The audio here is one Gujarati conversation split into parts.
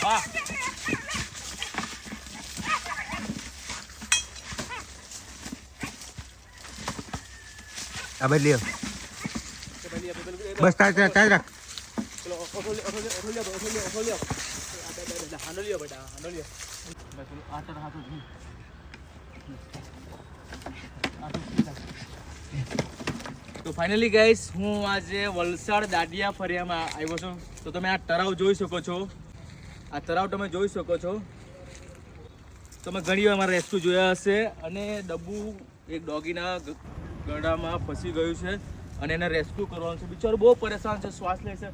વાહ આ બદલ્યો બસ તાજ રાખ તો ફાઇનલી ગાઈસ હું આજે વલસાડ દાડિયા ફરિયામાં આવ્યો છું. તો તમે આ તળાવ જોઈ શકો છો. આ તળાવ તમે જોઈ શકો છો. તમે ઘણી વાર મારા રેસ્ક્યુ જોયા હશે અને ડબ્બુ એક ડોગીના ગળામાં ફસી ગયું છે અને એને રેસ્ક્યુ કરવાનું છે. બિચારું બહુ પરેશાન છે, શ્વાસ લે છે.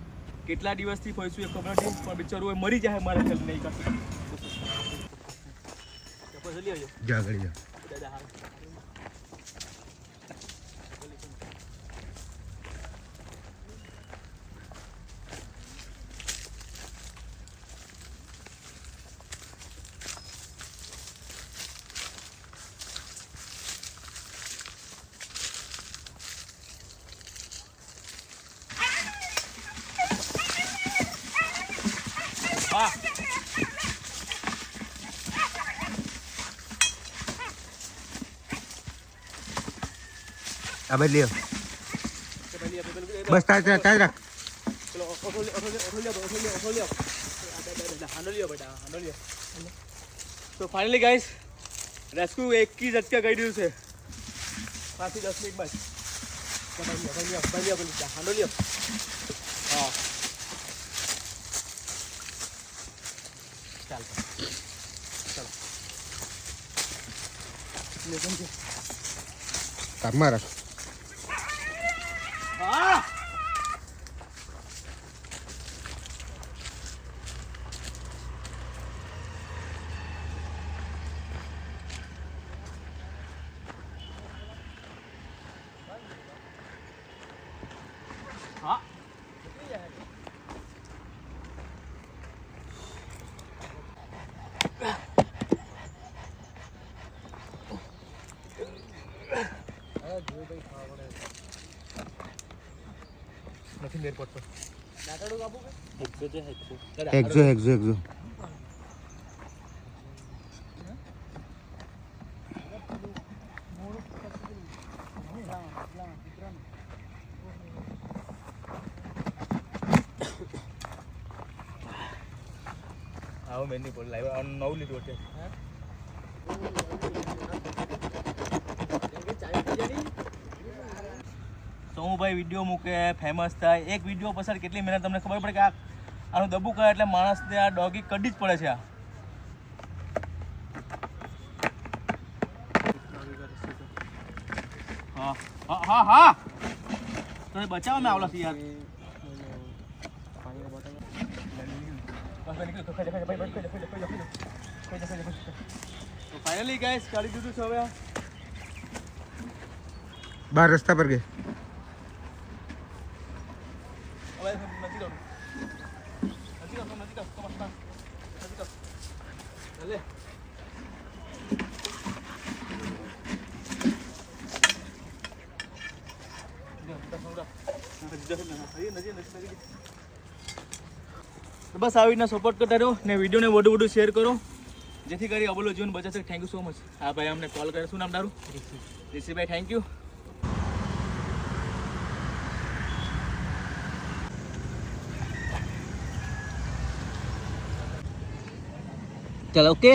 કેટલા દિવસથી ફસ્યું એ ખબર નથી, પણ બિચારું એ મરી જાય મારે ખ્યાલ નહીં કરતું. જા ગળી જા. વાહ આ બદલ્યો બસ તાજ રાખ તો ફાઇનલી ગાઈસ રેસ્ક્યુ 21 અટકા કરી દીધું છે. 5 થી 10 મિનિટ બાદ હા ચાલ કામમાં રાખ. હા હા નથી મેર પડતો. એકજો આવો મેં નહીં બોલ લાવ્યો આ નવું લીધું એટલે સોમુભાઈ વિડીયો મૂકે ફેમસ થાય. એક વિડીયો પસાર કેટલી મહેનત તમને ખબર પડે કે આનું દબુ કરે એટલે માણસને આ ડોગી કડી જ પડે છે. હા હા હા હા તમે બચાવો મેં આવલા યાર. તો ફાઇનલી ગાઈસ કાઢી દીધું છે. હવે બહાર રસ્તા પર ગઈ. બસ આવી રીતના સપોર્ટ કરતા રહો ને વિડીયોને વધુ શેર કરો જેથી કરી અબોલો જીવન બચાવશે. Thank you so much. હા ભાઈ અમને કોલ કરે. શું નામ તારું? ઋષિભાઈ. Thank you. ચાલો ઓકે.